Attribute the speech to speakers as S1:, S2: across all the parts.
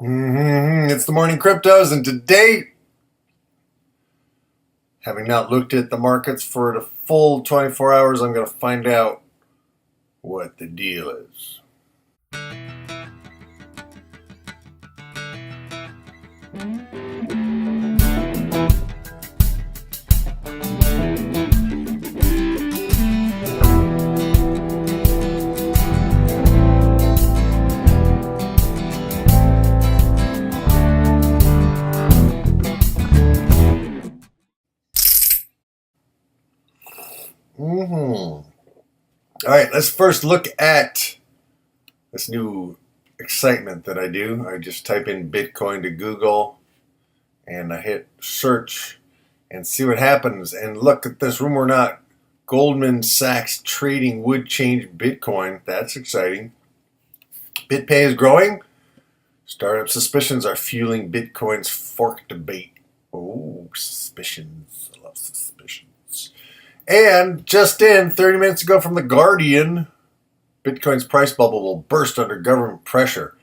S1: It's the morning cryptos, and today, having not looked at the markets for the full 24 hours, I'm going to find out what the deal is. All right, let's first look at this new excitement that I do. I just type in Bitcoin to Google and I hit search and see what happens. And look at this, rumor or not, Goldman Sachs trading would change Bitcoin. That's exciting. BitPay is growing. Startup suspicions are fueling Bitcoin's fork debate. Oh, suspicions. I love suspicions. And just in, 30 minutes ago from The Guardian, Bitcoin's price bubble will burst under government pressure.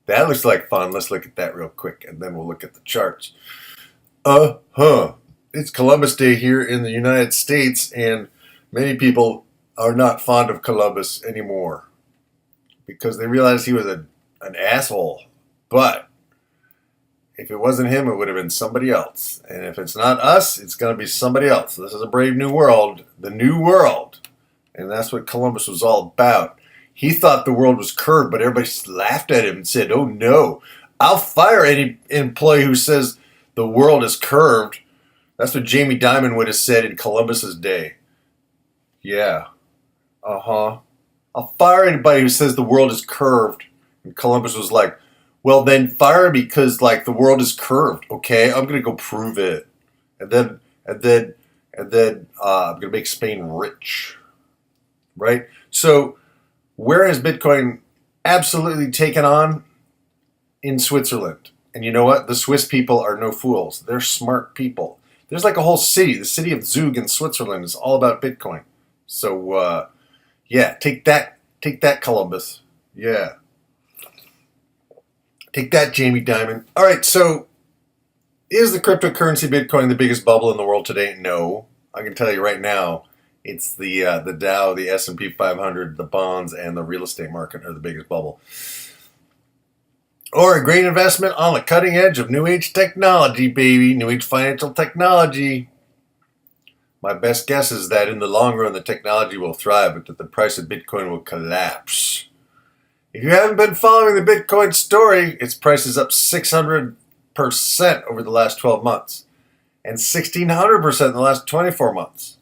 S1: That looks like fun. Let's look at that real quick, and then we'll look at the charts. It's Columbus Day here in the United States, and many people are not fond of Columbus anymore because they realized he was an asshole. But if it wasn't him, it would have been somebody else. And if it's not us, it's going to be somebody else. This is a brave new world, the new world. And that's what Columbus was all about. He thought the world was curved, but everybody laughed at him and said, oh no, I'll fire any employee who says the world is curved. That's what Jamie Dimon would have said in Columbus's day. Yeah. I'll fire anybody who says the world is curved. And Columbus was like, well, then fire me because like the world is curved. Okay, I'm gonna go prove it, and then I'm gonna make Spain rich, right? So, where has Bitcoin absolutely taken on? In Switzerland. And you know what? The Swiss people are no fools. They're smart people. There's like a whole city. The city of Zug in Switzerland is all about Bitcoin. So, yeah, take that, Columbus. Yeah. Take that, Jamie Dimon. All right, so is the cryptocurrency Bitcoin the biggest bubble in the world today? No. I can tell you right now, it's the Dow, the S&P 500, the bonds, and the real estate market are the biggest bubble. Or a great investment on the cutting edge of new age technology, baby. New age financial technology. My best guess is that in the long run, the technology will thrive, but that the price of Bitcoin will collapse. If you haven't been following the Bitcoin story, its price is up 600% over the last 12 months and 1,600% in the last 24 months.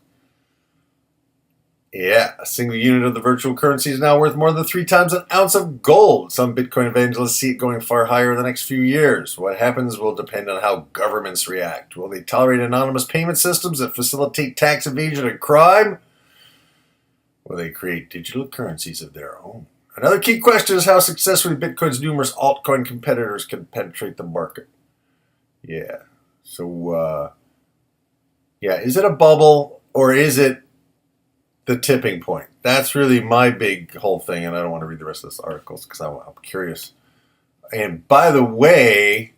S1: Yeah, a single unit of the virtual currency is now worth more than 3 times an ounce of gold. Some Bitcoin evangelists see it going far higher in the next few years. What happens will depend on how governments react. Will they tolerate anonymous payment systems that facilitate tax evasion and crime? Will they create digital currencies of their own? Another key question is how successfully Bitcoin's numerous altcoin competitors can penetrate the market. Yeah. So, is it a bubble or is it the tipping point? That's really my big whole thing, and I don't want to read the rest of this article because I'm curious. And by the way,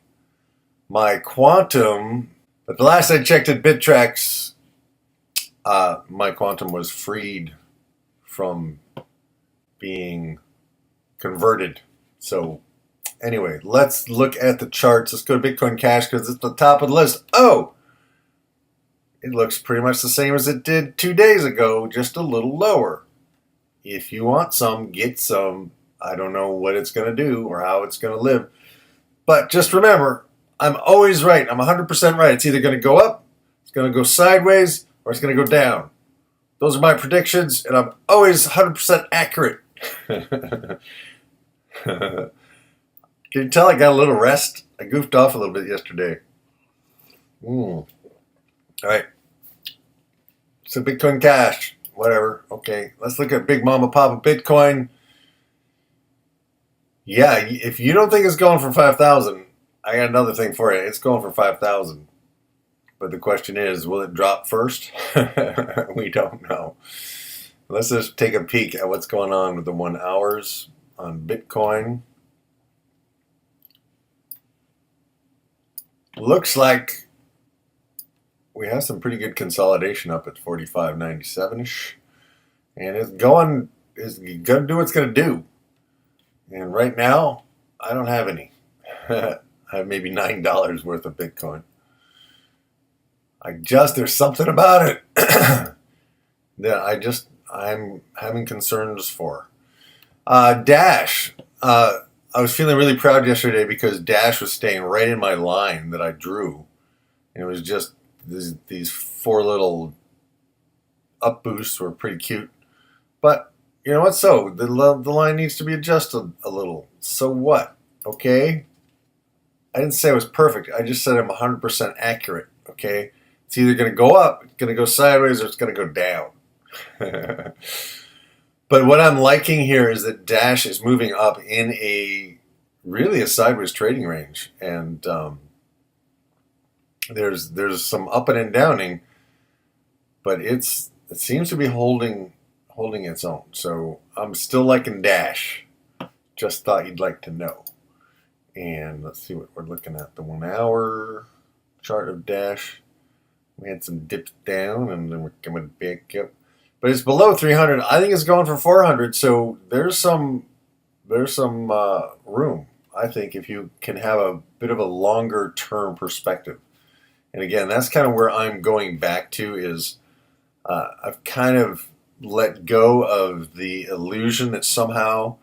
S1: my quantum, but the last I checked at Bittrex, my quantum was freed from being converted. So anyway, let's look at the charts. Let's go to Bitcoin Cash because it's the top of the list. Oh, it looks pretty much the same as it did 2 days ago, just a little lower. If you want some, get some. I don't know what it's going to do or how it's going to live. But just remember, I'm always right. I'm 100% right. It's either going to go up, it's going to go sideways, or it's going to go down. Those are my predictions, and I'm always 100% accurate. Can you tell I got a little rest? I goofed off a little bit yesterday. All right. So Bitcoin Cash, whatever. Okay, let's look at Big Mama Papa Bitcoin. Yeah, if you don't think it's going for 5,000, I got another thing for you. It's going for 5,000. But the question is, will it drop first? We don't know. Let's just take a peek at what's going on with the 1 hours on Bitcoin. looks like we have some pretty good consolidation up at 45.97ish, and it's going to do what it's going to do. And right now, I don't have any. I have maybe $9 worth of Bitcoin. There's something about it that I'm having concerns for. Dash. I was feeling really proud yesterday because Dash was staying right in my line that I drew. And it was just these four little up boosts were pretty cute. But you know what? So the line needs to be adjusted a little. So what? Okay. I didn't say it was perfect. I just said I'm 100% accurate. Okay. It's either going to go up, it's going to go sideways, or it's going to go down. But what I'm liking here is that Dash is moving up in a sideways trading range, and there's some up and downing, but it seems to be holding its own. So I'm still liking Dash. Just thought you'd like to know. And let's see what we're looking at. The 1 hour chart of Dash. We had some dips down, and then we're coming back up. But it's below 300. I think it's going for 400. So there's some room. I think if you can have a bit of a longer term perspective. And again, that's kind of where I'm going back to is I've kind of let go of the illusion that somehow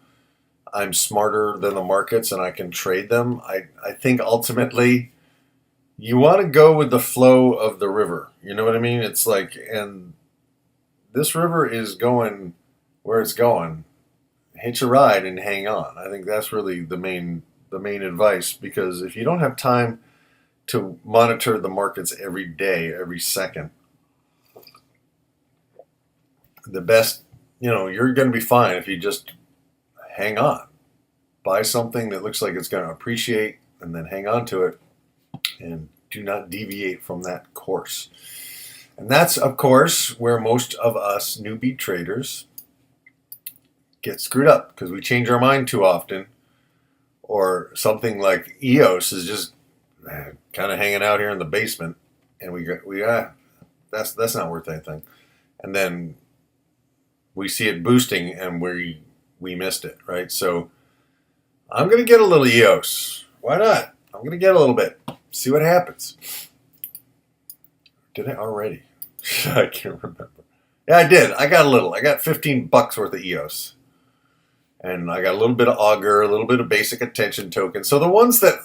S1: I'm smarter than the markets and I can trade them. I think ultimately you want to go with the flow of the river. You know what I mean? It's like, and this river is going where it's going. Hitch a ride and hang on. I think that's really the main advice, because if you don't have time to monitor the markets every day, every second, the best, you're going to be fine if you just hang on. Buy something that looks like it's going to appreciate and then hang on to it and do not deviate from that course. And that's, of course, where most of us newbie traders get screwed up because we change our mind too often, or something like EOS is just kind of hanging out here in the basement, and that's not worth anything. And then we see it boosting, and we missed it, right? So I'm going to get a little EOS. Why not? I'm going to get a little bit. See what happens. Did I already? I can't remember. Yeah, I did. I got a little. I got $15 worth of EOS. And I got a little bit of Augur, a little bit of basic attention token. So the ones that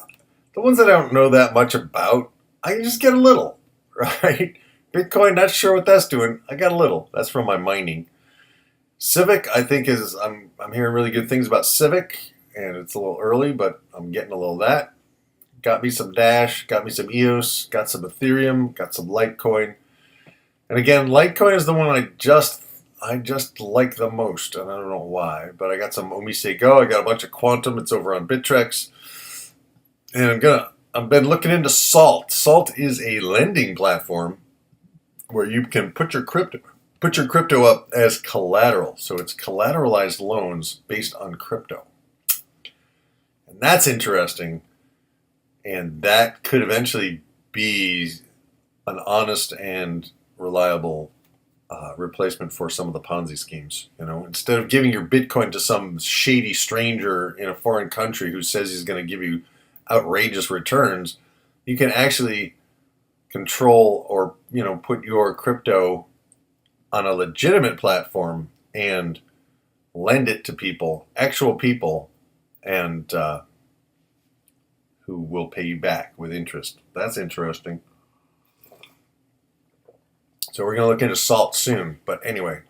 S1: I don't know that much about, I can just get a little, right? Bitcoin, not sure what that's doing. I got a little. That's from my mining. Civic, I think I'm hearing really good things about Civic, and it's a little early, but I'm getting a little of that. Got me some Dash, got me some EOS, got some Ethereum, got some Litecoin. And again, Litecoin is the one I just like the most, and I don't know why, but I got some Omise Go, I got a bunch of Quantum, it's over on Bittrex. And I've been looking into Salt. Salt is a lending platform where you can put your crypto up as collateral. So it's collateralized loans based on crypto. And that's interesting. And that could eventually be an honest and reliable replacement for some of the Ponzi schemes. Instead of giving your Bitcoin to some shady stranger in a foreign country who says he's going to give you outrageous returns, you can actually control or put your crypto on a legitimate platform and lend it to people, actual people, and who will pay you back with interest. That's interesting. So we're going to look into Salt soon. But anyway,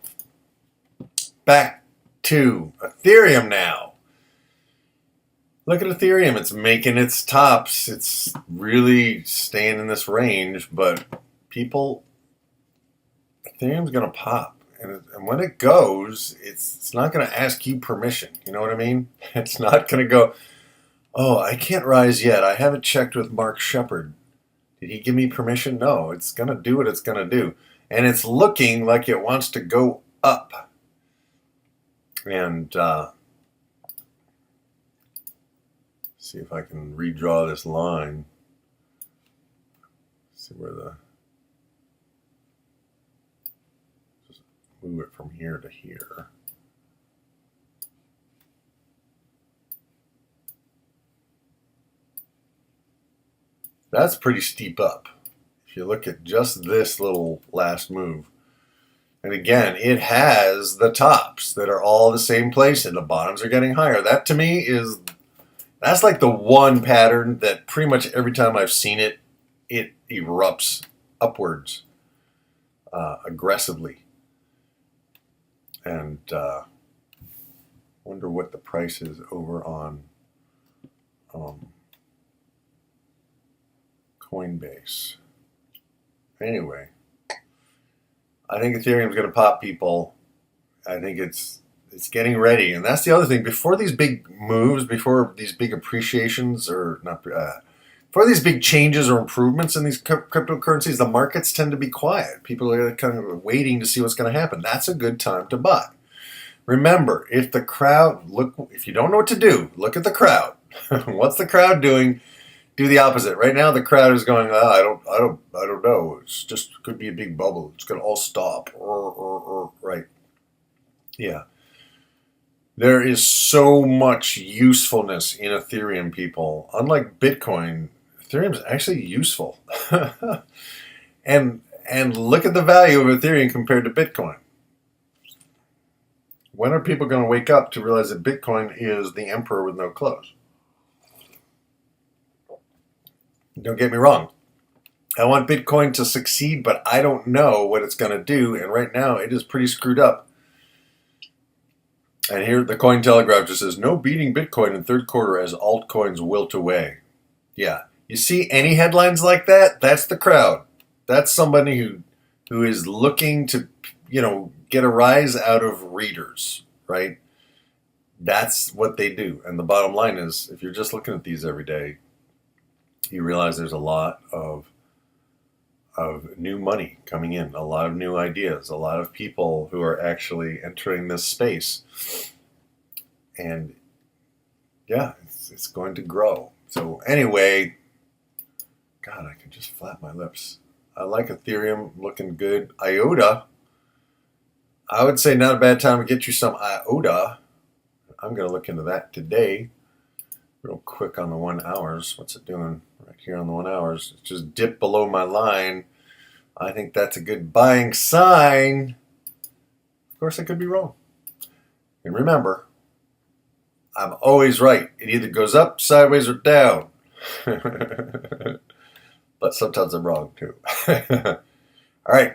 S1: back to Ethereum now. Look at Ethereum. It's making its tops. It's really staying in this range. But Ethereum's going to pop. And when it goes, it's not going to ask you permission. You know what I mean? It's not going to go, oh, I can't rise yet. I haven't checked with Mark Shepard. Did he give me permission? No, it's going to do what it's going to do. And it's looking like it wants to go up. And see if I can redraw this line. see where just move it from here to here. That's pretty steep up. If you look at just this little last move. And again, it has the tops that are all the same place and the bottoms are getting higher. That to me that's like the one pattern that pretty much every time I've seen it, it erupts upwards aggressively. And wonder what the price is over on Coinbase. Anyway, I think Ethereum's going to pop, people. I think it's getting ready, and that's the other thing. Before these big moves, before these big appreciations, or not, before these big changes or improvements in these cryptocurrencies, the markets tend to be quiet. People are kind of waiting to see what's going to happen. That's a good time to buy. Remember, if you don't know what to do, look at the crowd. What's the crowd doing? Do the opposite. Right now, the crowd is going, I don't know. It's just could be a big bubble. It's going to all stop. Right. Yeah. There is so much usefulness in Ethereum, people. Unlike Bitcoin, Ethereum is actually useful. and look at the value of Ethereum compared to Bitcoin. When are people going to wake up to realize that Bitcoin is the emperor with no clothes? Don't get me wrong. I want Bitcoin to succeed, but I don't know what it's going to do. And right now, it is pretty screwed up. And here, the Cointelegraph just says, no beating Bitcoin in third quarter as altcoins wilt away. Yeah. You see any headlines like that? That's the crowd. That's somebody who is looking to, get a rise out of readers, right? That's what they do. And the bottom line is, if you're just looking at these every day, you realize there's a lot of new money coming in, a lot of new ideas, a lot of people who are actually entering this space. And yeah, it's going to grow. So anyway, God, I can just flap my lips. I like Ethereum looking good. IOTA, I would say not a bad time to get you some IOTA. I'm going to look into that today. Real quick on the 1 hours. What's it doing right here on the 1 hours? It just dipped below my line. I think that's a good buying sign. Of course, I could be wrong. And remember, I'm always right. It either goes up, sideways, or down. But sometimes I'm wrong, too. All right.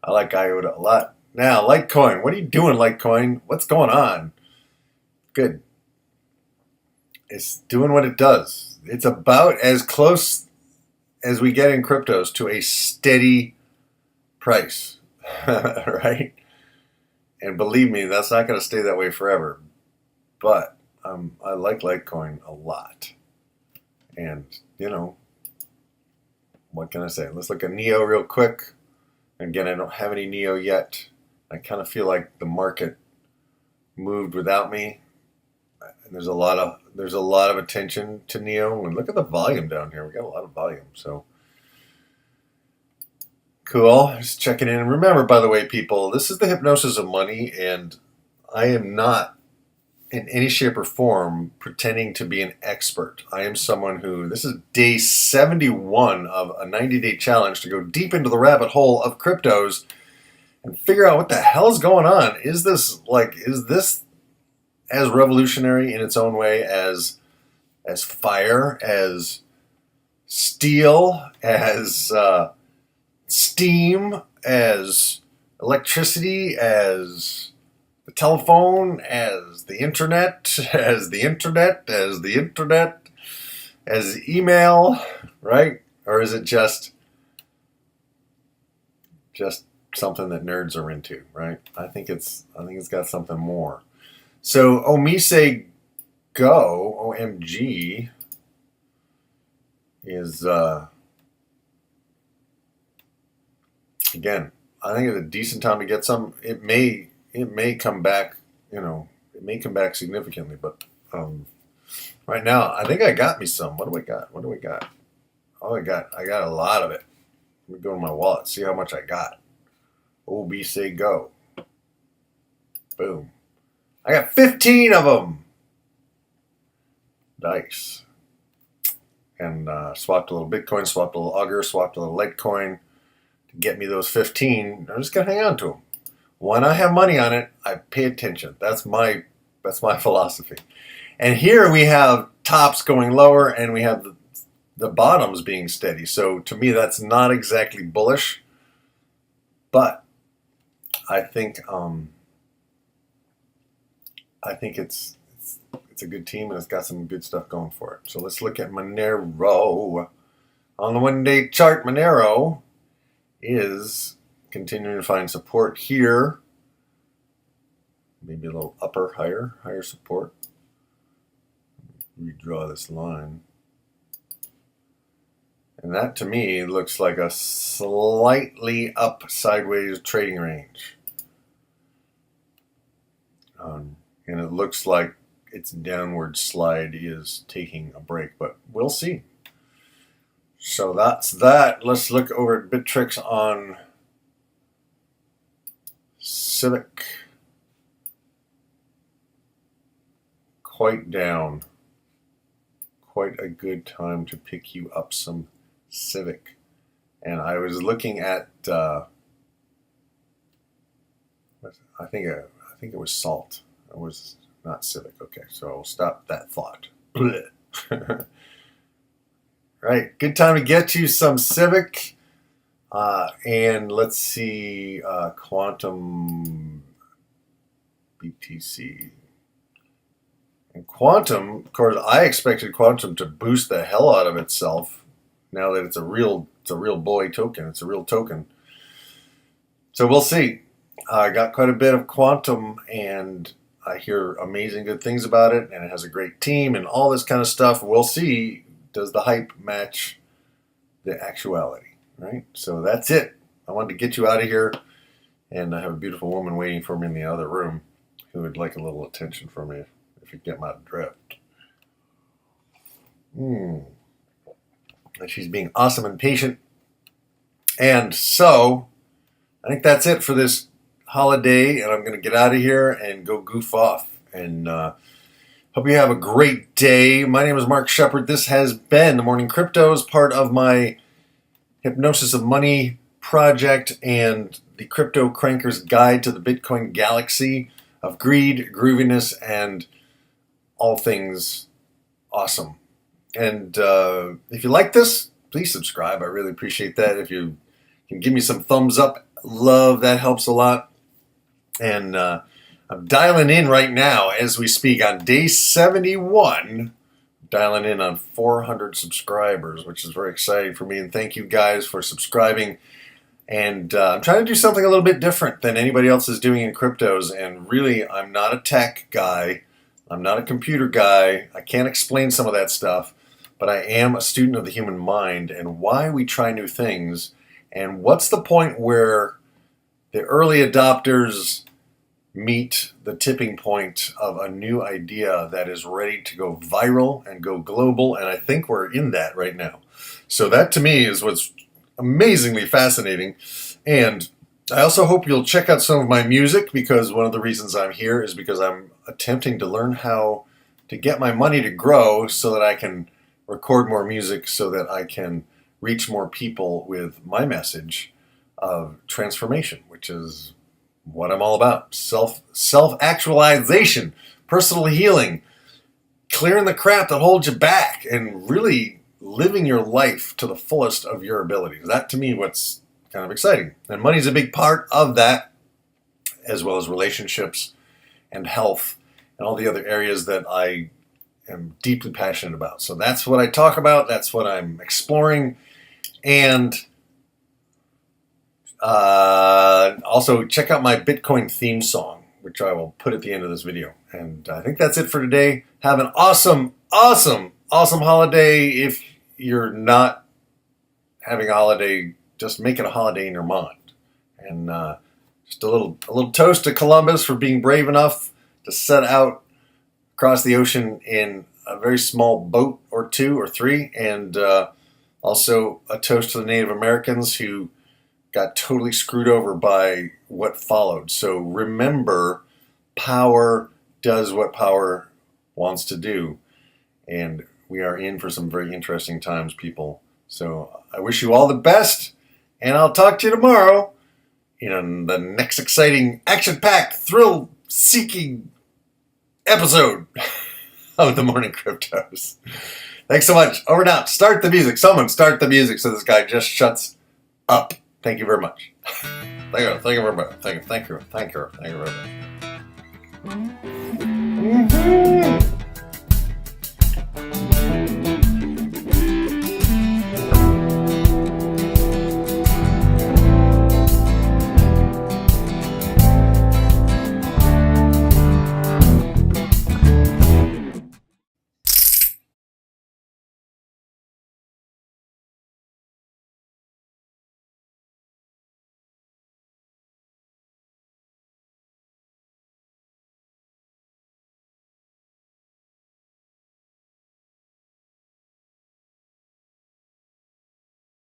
S1: I like IOTA a lot. Now, Litecoin. What are you doing, Litecoin? What's going on? Good. It's doing what it does. It's about as close as we get in cryptos to a steady price, right? And believe me, that's not going to stay that way forever. But I like Litecoin a lot. And, what can I say? Let's look at NEO real quick. Again, I don't have any NEO yet. I kind of feel like the market moved without me. And there's a lot of attention to NEO. And look at the volume down here. We got a lot of volume. So cool. Just checking in. And remember, by the way, people, this is the Hypnosis of Money, and I am not in any shape or form pretending to be an expert. I am someone this is day 71 of a 90-day challenge to go deep into the rabbit hole of cryptos and figure out what the hell's going on. Is this as revolutionary in its own way as fire, as steel, as steam, as electricity, as the telephone, as the internet, as email, right? Or is it just something that nerds are into, right? I think it's got something more. So Omise Go, OMG, is again, I think it's a decent time to get some. It may come back, it may come back significantly, but right now I think I got me some. What do we got? Oh, I got a lot of it. Let me go to my wallet, see how much I got. OB say go. Boom. I got 15 of them. Nice. And swapped a little Bitcoin, swapped a little Augur, swapped a little Litecoin to get me those 15. I'm just going to hang on to them. When I have money on it, I pay attention. That's my philosophy. And here we have tops going lower, and we have the bottoms being steady. So to me, that's not exactly bullish, but I think it's a good team, and it's got some good stuff going for it. So let's look at Monero. On the one-day chart, Monero is continuing to find support here. Maybe a little higher support. Redraw this line. And that, to me, looks like a slightly up sideways trading range. And it looks like its downward slide is taking a break, but we'll see. So that's that. Let's look over at Bittrex on Civic. Quite down. Quite a good time to pick you up some Civic. And I was looking at I think it was Salt. It was not Civic. Okay, so I'll stop that thought. Right, good time to get you some Civic. And let's see, Quantum BTC. And Quantum, of course, I expected Quantum to boost the hell out of itself. Now that it's a real boy token, it's a real token. So we'll see. I got quite a bit of Quantum, and I hear amazing good things about it, and it has a great team and all this kind of stuff. We'll see. Does the hype match the actuality, right? So that's it. I wanted to get you out of here, and I have a beautiful woman waiting for me in the other room who would like a little attention from me if you get my drift. And she's being awesome and patient. And so I think that's it for this holiday, and I'm going to get out of here and go goof off. And hope you have a great day. My name is Mark Shepard. This has been The Morning Cryptos, part of my Hypnosis of Money project and the Crypto Cranker's Guide to the Bitcoin Galaxy of greed, grooviness, and all things awesome. And if you like this, please subscribe. I really appreciate that. If you can give me some thumbs up, love, that helps a lot. And I'm dialing in right now as we speak on day 71, dialing in on 400 subscribers, which is very exciting for me. And thank you guys for subscribing. And I'm trying to do something a little bit different than anybody else is doing in cryptos. And really, I'm not a tech guy. I'm not a computer guy. I can't explain some of that stuff. But I am a student of the human mind and why we try new things. And what's the point where the early adopters meet the tipping point of a new idea that is ready to go viral and go global. And I think we're in that right now. So that to me is what's amazingly fascinating. And I also hope you'll check out some of my music, because one of the reasons I'm here is because I'm attempting to learn how to get my money to grow so that I can record more music, so that I can reach more people with my message of transformation, which is what I'm all about. Self-actualization, personal healing, clearing the crap that holds you back, and really living your life to the fullest of your abilities. That, to me, what's kind of exciting. And money's a big part of that, as well as relationships and health and all the other areas that I am deeply passionate about. So that's what I talk about. That's what I'm exploring. And also check out my Bitcoin theme song, which I will put at the end of this video. And I think that's it for today. Have an awesome, awesome, awesome holiday. If you're not having a holiday, just make it a holiday in your mind. And just a little toast to Columbus for being brave enough to set out across the ocean in a very small boat or two or three. And Also, a toast to the Native Americans who got totally screwed over by what followed. So remember, power does what power wants to do. And we are in for some very interesting times, people. So I wish you all the best, and I'll talk to you tomorrow in the next exciting, action-packed, thrill-seeking episode of the Morning Cryptos. Thanks so much. Over and out. Start the music. Someone start the music so this guy just shuts up. Thank you very much. Thank you very much. Thank you very much.